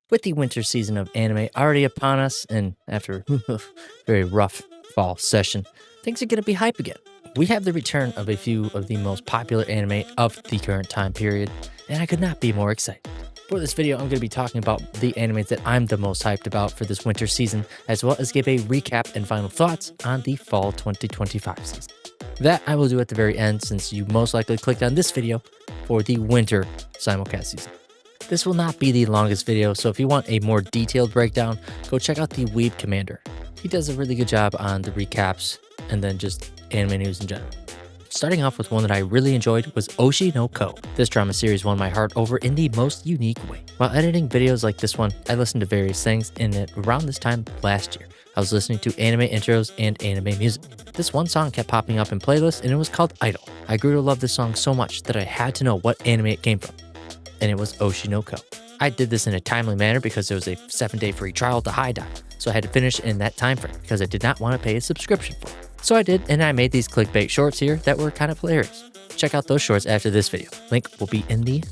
With the winter season of anime already upon us, and after a very rough fall session, things are going to be hype again. We have the return of a few of the most popular anime of the current time period, and I could not be more excited. For this video, I'm going to be talking about the animes that I'm the most hyped about for this winter season, as well as give a recap and final thoughts on the fall 2025 season. That I will do at the very end, since you most likely clicked on this video for the winter simulcast season. This will not be the longest video, so if you want a more detailed breakdown, go check out the Weeb Commander. He does a really good job on the recaps and then just anime news in general. Starting off with one that I really enjoyed was Oshi no Ko. This drama series won my heart over in the most unique way. While editing videos like this one, I listened to various things, and around this time last year, I was listening to anime intros and anime music. This one song kept popping up in playlists, and it was called Idol. I grew to love this song so much that I had to know what anime it came from, and it was Oshi no Ko. I did this in a timely manner because there was a 7-day free trial to High Dive, so I had to finish in that time frame because I did not want to pay a subscription for it. So I did, and I made these clickbait shorts here that were kind of hilarious. Check out those shorts after this video. Link will be in the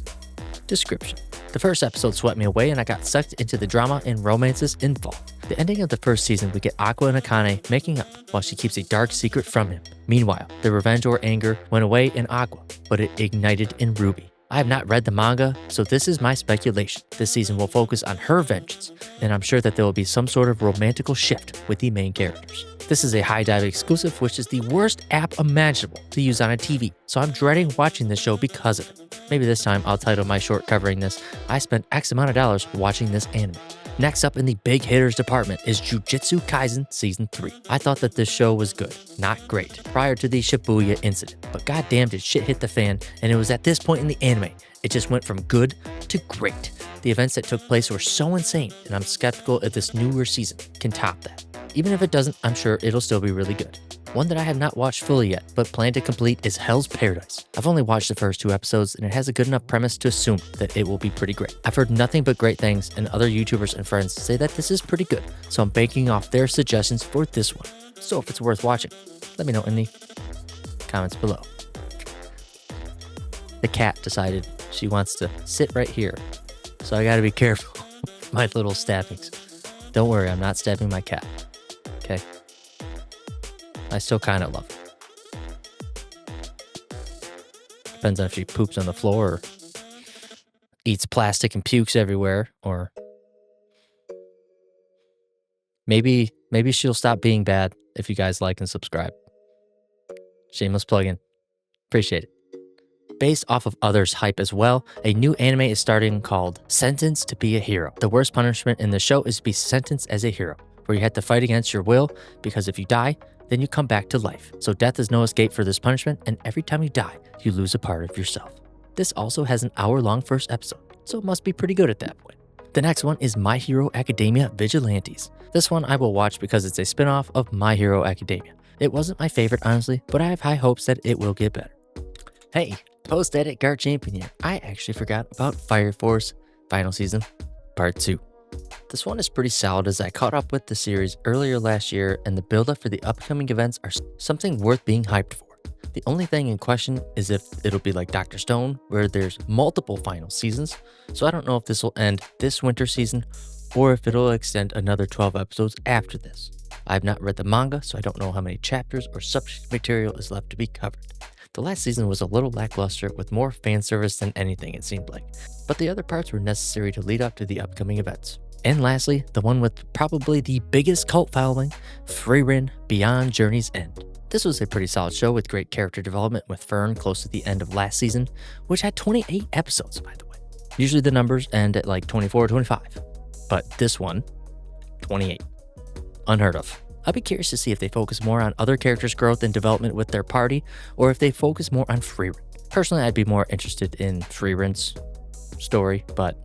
description. The first episode swept me away, and I got sucked into the drama and romances involved. The ending of the first season, we get Aqua and Akane making up while she keeps a dark secret from him. Meanwhile, the revenge or anger went away in Aqua, but it ignited in Ruby. I have not read the manga, so this is my speculation. This season will focus on her vengeance, and I'm sure that there will be some sort of romantical shift with the main characters. This is a High Dive exclusive, which is the worst app imaginable to use on a TV, so I'm dreading watching this show because of it. Maybe this time I'll title my short covering this, I spent X amount of dollars watching this anime. Next up in the big hitters department is Jujutsu Kaisen Season 3. I thought that this show was good, not great, prior to the Shibuya incident, but goddamn did shit hit the fan, and it was at this point in the anime, it just went from good to great. The events that took place were so insane, and I'm skeptical if this newer season can top that. Even if it doesn't, I'm sure it'll still be really good. One that I have not watched fully yet, but plan to complete is Hell's Paradise. I've only watched the first 2 episodes, and it has a good enough premise to assume that it will be pretty great. I've heard nothing but great things, and other YouTubers and friends say that this is pretty good, so I'm banking off their suggestions for this one. So if it's worth watching, let me know in the comments below. The cat decided she wants to sit right here, so I gotta be careful with my little stabbings. Don't worry, I'm not stabbing my cat, okay? I still kind of love her. Depends on if she poops on the floor or eats plastic and pukes everywhere, or maybe she'll stop being bad if you guys like and subscribe. Shameless plug-in. Appreciate it. Based off of others' hype as well, a new anime is starting called Sentenced to be a Hero. The worst punishment in the show is to be sentenced as a hero, where you have to fight against your will, because if you die, then you come back to life. So death is no escape for this punishment, and every time you die, you lose a part of yourself. This also has an hour-long first episode, so it must be pretty good at that point. The next one is My Hero Academia Vigilantes. This one I will watch because it's a spin-off of My Hero Academia. It wasn't my favorite, honestly, but I have high hopes that it will get better. Hey, post-edit Guard Champion here. I actually forgot about Fire Force Final Season Part 2. This one is pretty solid, as I caught up with the series earlier last year, and the build-up for the upcoming events are something worth being hyped for. The only thing in question is if it'll be like Dr. Stone, where there's multiple final seasons, so I don't know if this will end this winter season, or if it'll extend another 12 episodes after this. I have not read the manga, so I don't know how many chapters or subject material is left to be covered. The last season was a little lackluster, with more fan service than anything, it seemed like, but the other parts were necessary to lead up to the upcoming events. And lastly, the one with probably the biggest cult following, Frieren Beyond Journey's End. This was a pretty solid show with great character development, with Fern close to the end of last season, which had 28 episodes, by the way. Usually the numbers end at like 24 or 25, but this one, 28. Unheard of. I'll be curious to see if they focus more on other characters' growth and development with their party, or if they focus more on Frieren. Personally, I'd be more interested in Frieren's story, but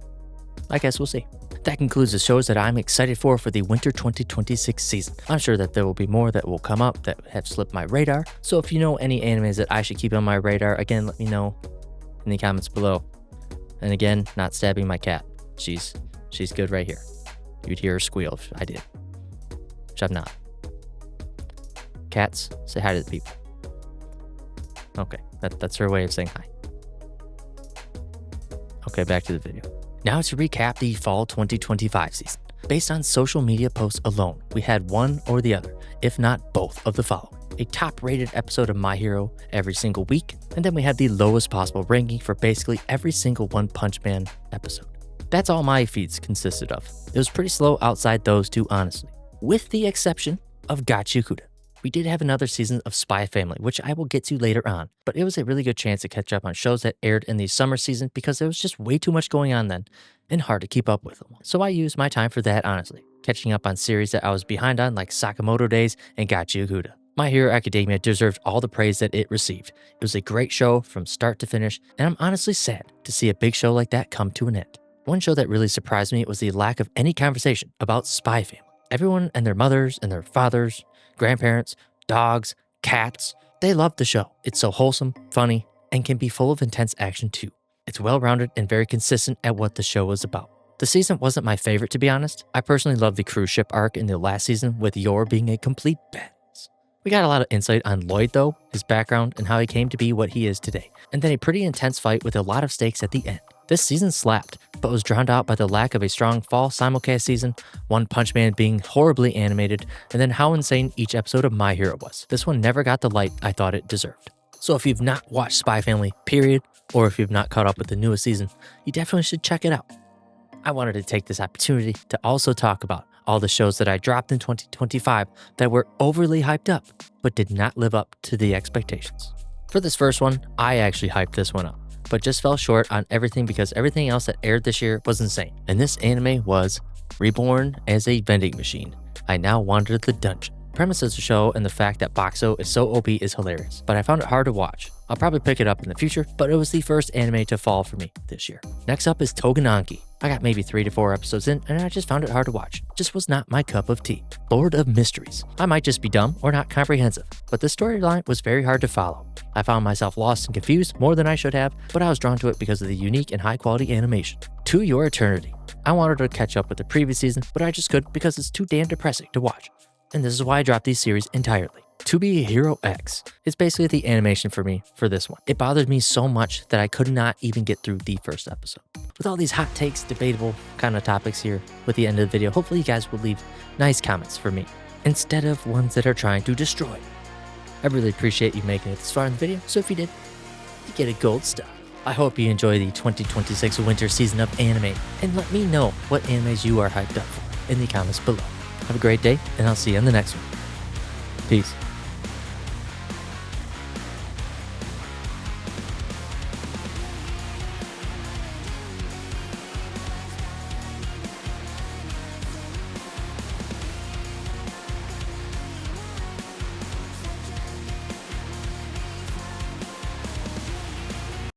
I guess we'll see. That concludes the shows that I'm excited for the winter 2026 season. I'm sure that there will be more that will come up that have slipped my radar, so if you know any animes that I should keep on my radar, again, let me know in the comments below. And again, not stabbing my cat. She's good right here. You'd hear her squeal if I did, which I've not. Cats, say hi to the people. Okay, that's her way of saying hi. Okay, back to the video. Now to recap the fall 2025 season. Based on social media posts alone, we had one or the other, if not both of the following. A top-rated episode of My Hero every single week, and then we had the lowest possible ranking for basically every single One Punch Man episode. That's all my feeds consisted of. It was pretty slow outside those two, honestly, with the exception of Gachiakuda. We did have another season of Spy Family, which I will get to later on, but it was a really good chance to catch up on shows that aired in the summer season because there was just way too much going on then and hard to keep up with them. So I used my time for that, honestly, catching up on series that I was behind on like Sakamoto Days and Gachiakuda. My Hero Academia deserved all the praise that it received. It was a great show from start to finish, and I'm honestly sad to see a big show like that come to an end. One show that really surprised me was the lack of any conversation about Spy Family. Everyone and their mothers and their fathers, grandparents, dogs, cats, they loved the show. It's so wholesome, funny, and can be full of intense action too. It's well-rounded and very consistent at what the show was about. The season wasn't my favorite, to be honest. I personally loved the cruise ship arc in the last season, with Yor being a complete badass. We got a lot of insight on Lloyd though, his background, and how he came to be what he is today. And then a pretty intense fight with a lot of stakes at the end. This season slapped, but was drowned out by the lack of a strong fall simulcast season, One Punch Man being horribly animated, and then how insane each episode of My Hero was. This one never got the light I thought it deserved. So if you've not watched Spy Family, period, or if you've not caught up with the newest season, you definitely should check it out. I wanted to take this opportunity to also talk about all the shows that I dropped in 2025 that were overly hyped up, but did not live up to the expectations. For this first one, I actually hyped this one up, but just fell short on everything because everything else that aired this year was insane. And this anime was Reborn as a Vending Machine. I Now Wander the Dungeon. Premise of the show and the fact that Boxo is so OP is hilarious, but I found it hard to watch. I'll probably pick it up in the future, but it was the first anime to fall for me this year. Next up is Togenanki. I got maybe 3 to 4 episodes in, and I just found it hard to watch. Just was not my cup of tea. Lord of Mysteries. I might just be dumb or not comprehensive, but the storyline was very hard to follow. I found myself lost and confused more than I should have, but I was drawn to it because of the unique and high quality animation. To Your Eternity. I wanted to catch up with the previous season, but I just couldn't because it's too damn depressing to watch. And this is why I dropped these series entirely. To Be a Hero X. It's basically the animation for me for this one. It bothered me so much that I could not even get through the first episode. With all these hot takes, debatable kind of topics here with the end of the video, hopefully you guys will leave nice comments for me instead of ones that are trying to destroy. I really appreciate you making it this far in the video, so if you did, you get a gold star. I hope you enjoy the 2026 winter season of anime, and let me know what animes you are hyped up for in the comments below. Have a great day, and I'll see you in the next one. Peace.